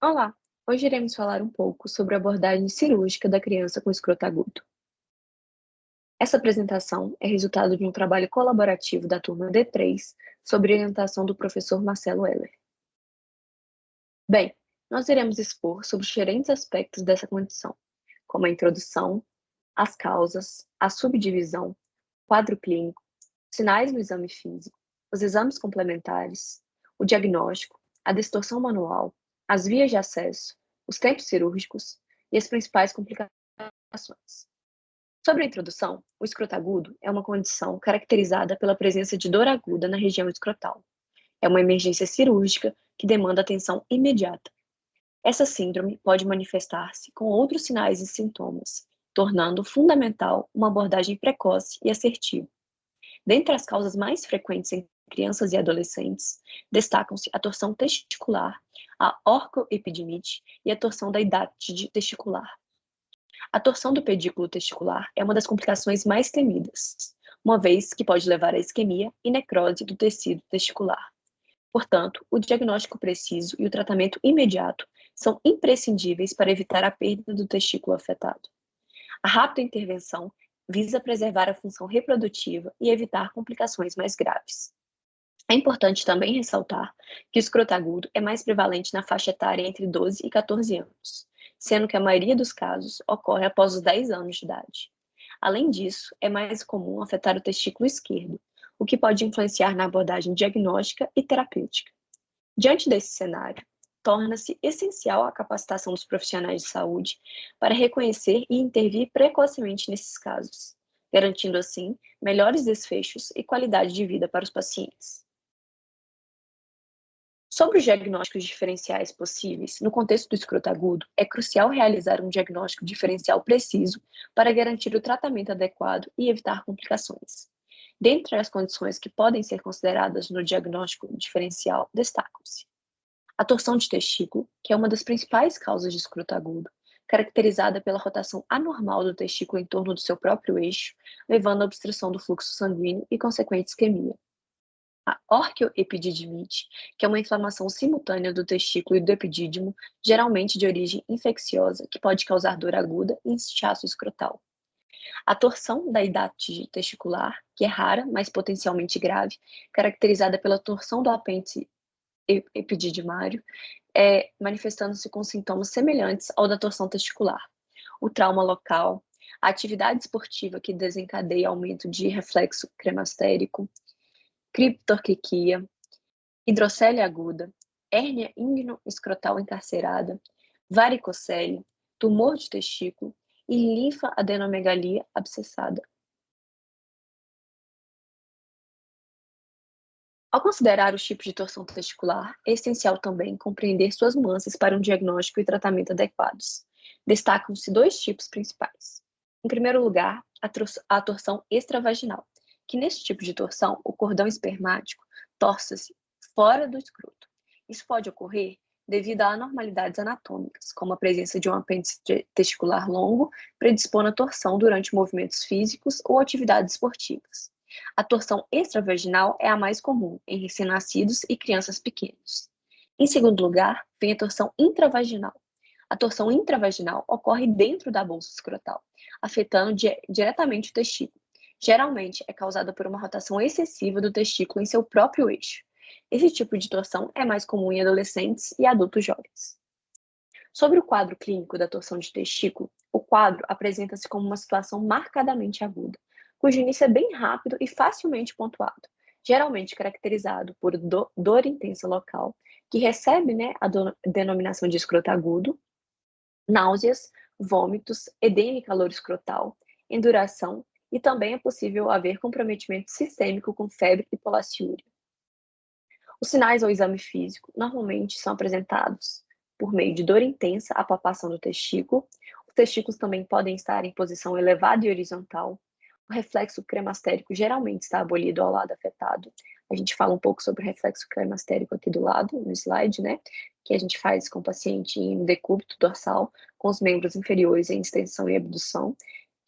Olá! Hoje iremos falar um pouco sobre a abordagem cirúrgica da criança com escroto agudo. Essa apresentação é resultado de um trabalho colaborativo da turma D3, sob orientação do professor Marcelo Heller. Bem, nós iremos expor sobre diferentes aspectos dessa condição, como a introdução, as causas, a subdivisão, quadro clínico, sinais no exame físico, os exames complementares, o diagnóstico, a distorção manual, as vias de acesso, os tempos cirúrgicos e as principais complicações. Sobre a introdução, o escroto agudo é uma condição caracterizada pela presença de dor aguda na região escrotal. É uma emergência cirúrgica que demanda atenção imediata. Essa síndrome pode manifestar-se com outros sinais e sintomas, tornando fundamental uma abordagem precoce e assertiva. Dentre as causas mais frequentes em crianças e adolescentes, destacam-se a torção testicular, a orcoepidimite e a torção da hidátide testicular. A torção do pedículo testicular é uma das complicações mais temidas, uma vez que pode levar à isquemia e necrose do tecido testicular. Portanto, o diagnóstico preciso e o tratamento imediato são imprescindíveis para evitar a perda do testículo afetado. A rápida intervenção visa preservar a função reprodutiva e evitar complicações mais graves. É importante também ressaltar que o escroto agudo é mais prevalente na faixa etária entre 12 e 14 anos, sendo que a maioria dos casos ocorre após os 10 anos de idade. Além disso, é mais comum afetar o testículo esquerdo, o que pode influenciar na abordagem diagnóstica e terapêutica. Diante desse cenário, torna-se essencial a capacitação dos profissionais de saúde para reconhecer e intervir precocemente nesses casos, garantindo assim melhores desfechos e qualidade de vida para os pacientes. Sobre os diagnósticos diferenciais possíveis, no contexto do escroto agudo, é crucial realizar um diagnóstico diferencial preciso para garantir o tratamento adequado e evitar complicações. Dentre as condições que podem ser consideradas no diagnóstico diferencial, destacam-se a torção de testículo, que é uma das principais causas de escroto agudo, caracterizada pela rotação anormal do testículo em torno do seu próprio eixo, levando à obstrução do fluxo sanguíneo e consequente isquemia. A orquioepididimite, que é uma inflamação simultânea do testículo e do epidídimo, geralmente de origem infecciosa, que pode causar dor aguda e inchaço escrotal. A torção da hidátide testicular, que é rara, mas potencialmente grave, caracterizada pela torção do apêndice epididimário, manifestando-se com sintomas semelhantes ao da torção testicular. O trauma local, a atividade esportiva que desencadeia aumento de reflexo cremastérico, criptorquiquia, hidrocele aguda, hérnia ingno-escrotal encarcerada, varicocele, tumor de testículo e linfa-adenomegalia abscessada. Ao considerar os tipos de torção testicular, é essencial também compreender suas nuances para um diagnóstico e tratamento adequados. Destacam-se dois tipos principais. Em primeiro lugar, a torção extravaginal, que nesse tipo de torção, o cordão espermático torce-se fora do escroto. Isso pode ocorrer devido a anormalidades anatômicas, como a presença de um apêndice testicular longo, predispondo à torção durante movimentos físicos ou atividades esportivas. A torção extravaginal é a mais comum em recém-nascidos e crianças pequenos. Em segundo lugar, vem a torção intravaginal. A torção intravaginal ocorre dentro da bolsa escrotal, afetando diretamente o testículo. Geralmente é causada por uma rotação excessiva do testículo em seu próprio eixo. Esse tipo de torção é mais comum em adolescentes e adultos jovens. Sobre o quadro clínico da torção de testículo, o quadro apresenta-se como uma situação marcadamente aguda, cujo início é bem rápido e facilmente pontuado, geralmente caracterizado por dor intensa local, que recebe, a denominação de escroto agudo, náuseas, vômitos, edema e calor escrotal, enduração, e também é possível haver comprometimento sistêmico com febre e polaciúria. Os sinais ao exame físico normalmente são apresentados por meio de dor intensa, a palpação do testículo. Os testículos também podem estar em posição elevada e horizontal. O reflexo cremastérico geralmente está abolido ao lado afetado. A gente fala um pouco sobre o reflexo cremastérico aqui do lado, no slide, que a gente faz com o paciente em decúbito dorsal, com os membros inferiores em extensão e abdução,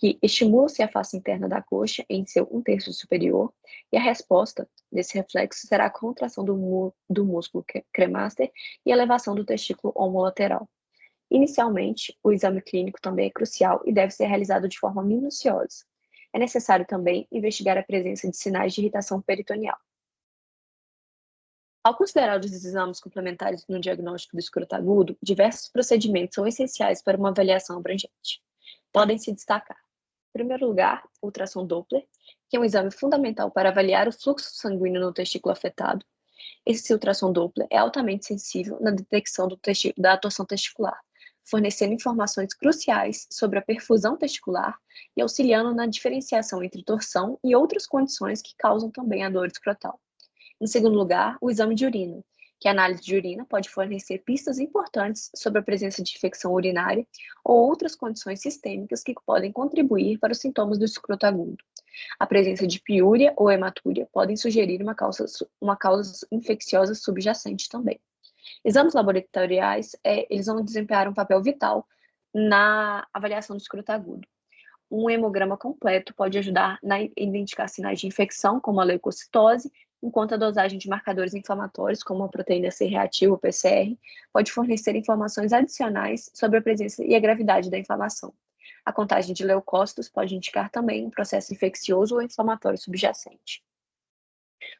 que estimula-se a face interna da coxa em seu 1/3 superior, e a resposta desse reflexo será a contração do músculo cremaster e elevação do testículo homolateral. Inicialmente, o exame clínico também é crucial e deve ser realizado de forma minuciosa. É necessário também investigar a presença de sinais de irritação peritoneal. Ao considerar os exames complementares no diagnóstico do escroto agudo, diversos procedimentos são essenciais para uma avaliação abrangente. Podem se destacar, em primeiro lugar, o ultrassom Doppler, que é um exame fundamental para avaliar o fluxo sanguíneo no testículo afetado. Esse ultrassom Doppler é altamente sensível na detecção da torção testicular, fornecendo informações cruciais sobre a perfusão testicular e auxiliando na diferenciação entre torção e outras condições que causam também a dor escrotal. Em segundo lugar, o exame de urina, que a análise de urina pode fornecer pistas importantes sobre a presença de infecção urinária ou outras condições sistêmicas que podem contribuir para os sintomas do escroto agudo. A presença de piúria ou hematúria podem sugerir uma causa infecciosa subjacente também. Exames laboratoriais, eles vão desempenhar um papel vital na avaliação do escroto agudo. Um hemograma completo pode ajudar a identificar sinais de infecção, como a leucocitose, enquanto a dosagem de marcadores inflamatórios, como a proteína C reativa, ou PCR, pode fornecer informações adicionais sobre a presença e a gravidade da inflamação. A contagem de leucócitos pode indicar também um processo infeccioso ou inflamatório subjacente.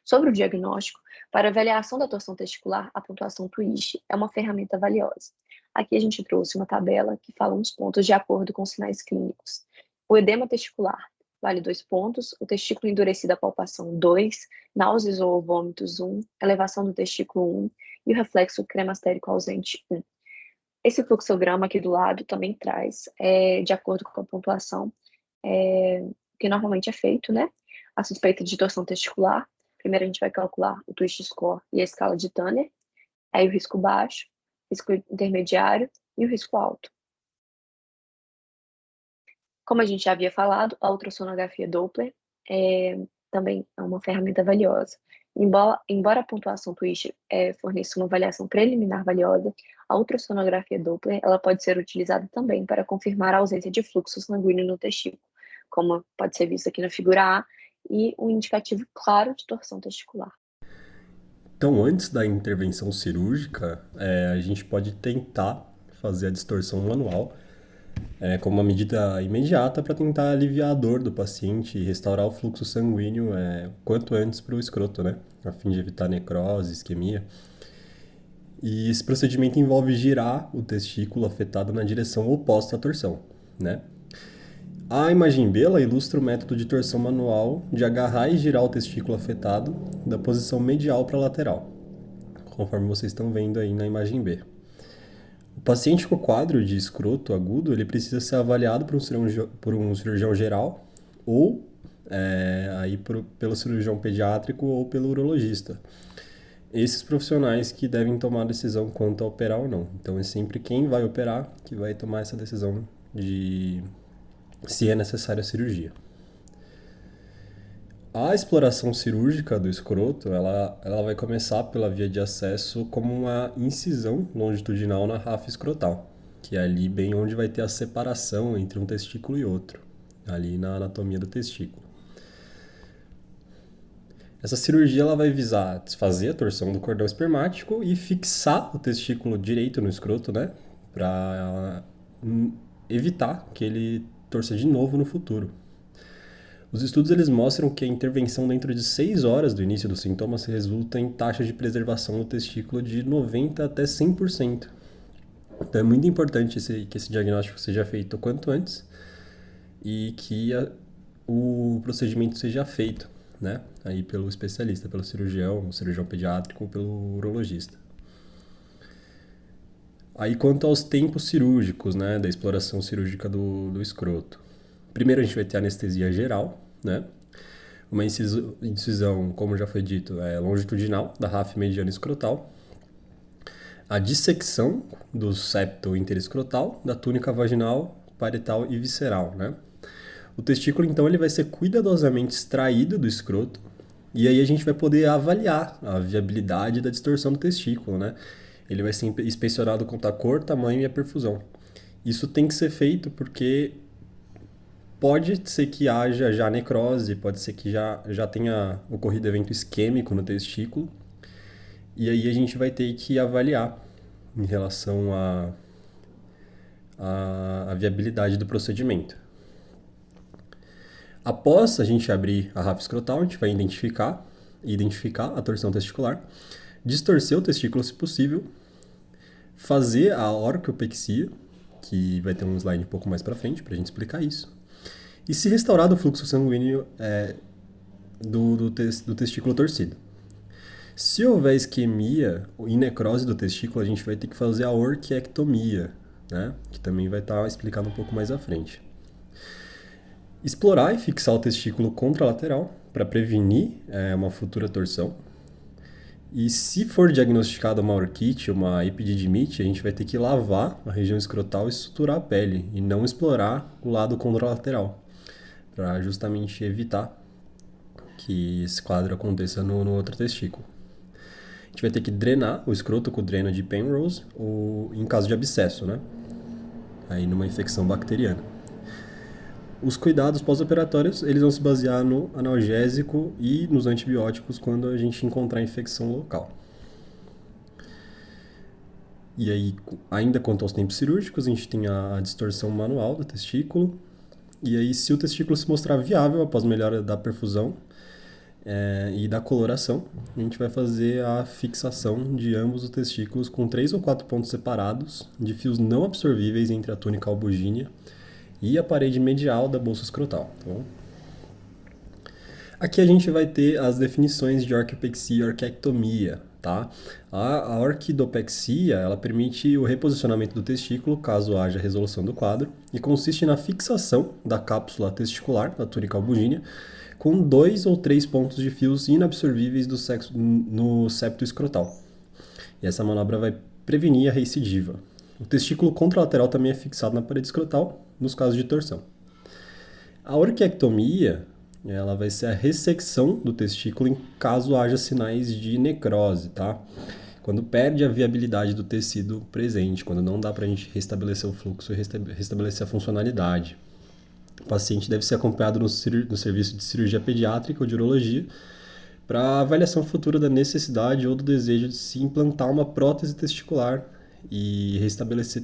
Sobre o diagnóstico, para avaliação da torção testicular, a pontuação Twist é uma ferramenta valiosa. Aqui a gente trouxe uma tabela que fala uns pontos de acordo com os sinais clínicos. O edema testicular vale 2 pontos, o testículo endurecido à palpação 2, náuseas ou vômitos 1, elevação do testículo 1 e o reflexo cremastérico ausente 1. Esse fluxograma aqui do lado também traz, de acordo com a pontuação, que normalmente é feito, né? A suspeita de torção testicular. Primeiro a gente vai calcular o twist score e a escala de Tanner, aí o risco baixo, risco intermediário e o risco alto. Como a gente já havia falado, a ultrassonografia Doppler também é uma ferramenta valiosa. Embora a pontuação Twist forneça uma avaliação preliminar valiosa, a ultrassonografia Doppler ela pode ser utilizada também para confirmar a ausência de fluxo sanguíneo no testículo, como pode ser visto aqui na figura A, e um indicativo claro de torção testicular. Então, antes da intervenção cirúrgica, a gente pode tentar fazer a distorção manual como uma medida imediata para tentar aliviar a dor do paciente e restaurar o fluxo sanguíneo quanto antes para o escroto, né? A fim de evitar necrose, isquemia. E esse procedimento envolve girar o testículo afetado na direção oposta à torção, né? A imagem B ela ilustra o método de torção manual de agarrar e girar o testículo afetado da posição medial para a lateral, conforme vocês estão vendo aí na imagem B. O paciente com quadro de escroto agudo ele precisa ser avaliado por um cirurgião geral ou pelo cirurgião pediátrico ou pelo urologista. Esses profissionais que devem tomar a decisão quanto a operar ou não. Então é sempre quem vai operar que vai tomar essa decisão de se é necessária a cirurgia. A exploração cirúrgica do escroto, ela vai começar pela via de acesso como uma incisão longitudinal na ráfia escrotal, que é ali bem onde vai ter a separação entre um testículo e outro, ali na anatomia do testículo. Essa cirurgia ela vai visar desfazer a torção do cordão espermático e fixar o testículo direito no escroto, né, para evitar que ele torça de novo no futuro. Os estudos eles mostram que a intervenção dentro de 6 horas do início dos sintomas resulta em taxa de preservação do testículo de 90% até 100%. Então é muito importante que esse diagnóstico seja feito o quanto antes e que o procedimento seja feito, né, aí pelo especialista, pelo cirurgião pediátrico ou pelo urologista. Aí quanto aos tempos cirúrgicos, né, da exploração cirúrgica do escroto. Primeiro a gente vai ter anestesia geral, né? Uma incisão, como já foi dito, longitudinal da ráfia mediana escrotal. A dissecção do septo interescrotal, da túnica vaginal, parietal e visceral, né? O testículo, então, ele vai ser cuidadosamente extraído do escroto e aí a gente vai poder avaliar a viabilidade da distorção do testículo, né? Ele vai ser inspecionado quanto à cor, tamanho e a perfusão. Isso tem que ser feito porque pode ser que haja já necrose, pode ser que já tenha ocorrido evento isquêmico no testículo, e aí a gente vai ter que avaliar em relação à viabilidade do procedimento. Após a gente abrir a ráfia escrotal, a gente vai identificar a torção testicular, distorcer o testículo se possível, fazer a orquiopexia, que vai ter um slide um pouco mais para frente para a gente explicar isso, e se restaurar do fluxo sanguíneo do testículo torcido. Se houver isquemia e necrose do testículo, a gente vai ter que fazer a orquiectomia, né? Que também vai estar explicado um pouco mais à frente. Explorar e fixar o testículo contralateral para prevenir uma futura torção. E se for diagnosticada uma orquite, uma epididimite, a gente vai ter que lavar a região escrotal e suturar a pele e não explorar o lado contralateral, para justamente evitar que esse quadro aconteça no outro testículo. A gente vai ter que drenar o escroto com o dreno de Penrose, ou em caso de abscesso, né? Aí numa infecção bacteriana. Os cuidados pós-operatórios, eles vão se basear no analgésico e nos antibióticos quando a gente encontrar infecção local. E aí, ainda quanto aos tempos cirúrgicos, a gente tem a distorção manual do testículo. E aí, se o testículo se mostrar viável após melhora da perfusão e da coloração, a gente vai fazer a fixação de ambos os testículos com 3 ou 4 pontos separados de fios não absorvíveis entre a túnica albugínea e a parede medial da bolsa escrotal. Tá bom? Aqui a gente vai ter as definições de orquiopexia e orquiectomia. Tá? A orquidopexia ela permite o reposicionamento do testículo caso haja resolução do quadro e consiste na fixação da cápsula testicular, da túnica albugínea, com 2 ou 3 pontos de fios inabsorvíveis no septo escrotal. E essa manobra vai prevenir a recidiva. O testículo contralateral também é fixado na parede escrotal, nos casos de torção. A orquiectomia ela vai ser a ressecção do testículo em caso haja sinais de necrose, tá? Quando perde a viabilidade do tecido presente, quando não dá para a gente restabelecer o fluxo e restabelecer a funcionalidade. O paciente deve ser acompanhado no serviço de cirurgia pediátrica ou de urologia para avaliação futura da necessidade ou do desejo de se implantar uma prótese testicular e restabelecer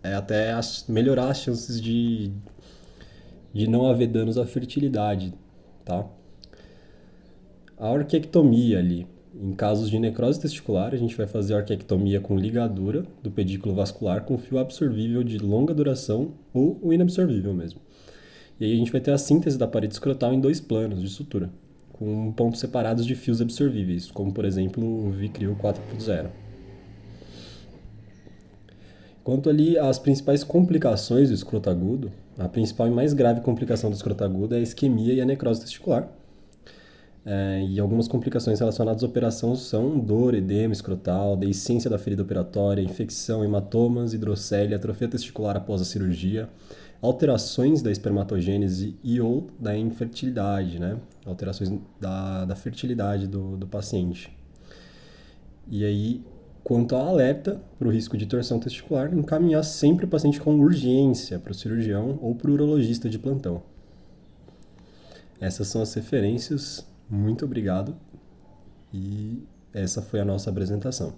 até melhorar as chances de não haver danos à fertilidade, tá? A orquiectomia ali, em casos de necrose testicular, a gente vai fazer a orquiectomia com ligadura do pedículo vascular com fio absorvível de longa duração ou o inabsorvível mesmo. E aí a gente vai ter a síntese da parede escrotal em 2 planos de sutura, com pontos separados de fios absorvíveis, como por exemplo o Vicryl 4.0. Quanto ali às principais complicações do escroto agudo, a principal e mais grave complicação do escroto agudo é a isquemia e a necrose testicular. E algumas complicações relacionadas à operação são dor, edema escrotal, deiscência da ferida operatória, infecção, hematomas, hidrocele, atrofia testicular após a cirurgia, alterações da espermatogênese e ou da infertilidade, né? Alterações da fertilidade do paciente. E aí, quanto ao alerta para o risco de torção testicular, encaminhar sempre o paciente com urgência para o cirurgião ou para o urologista de plantão. Essas são as referências. Muito obrigado. E essa foi a nossa apresentação.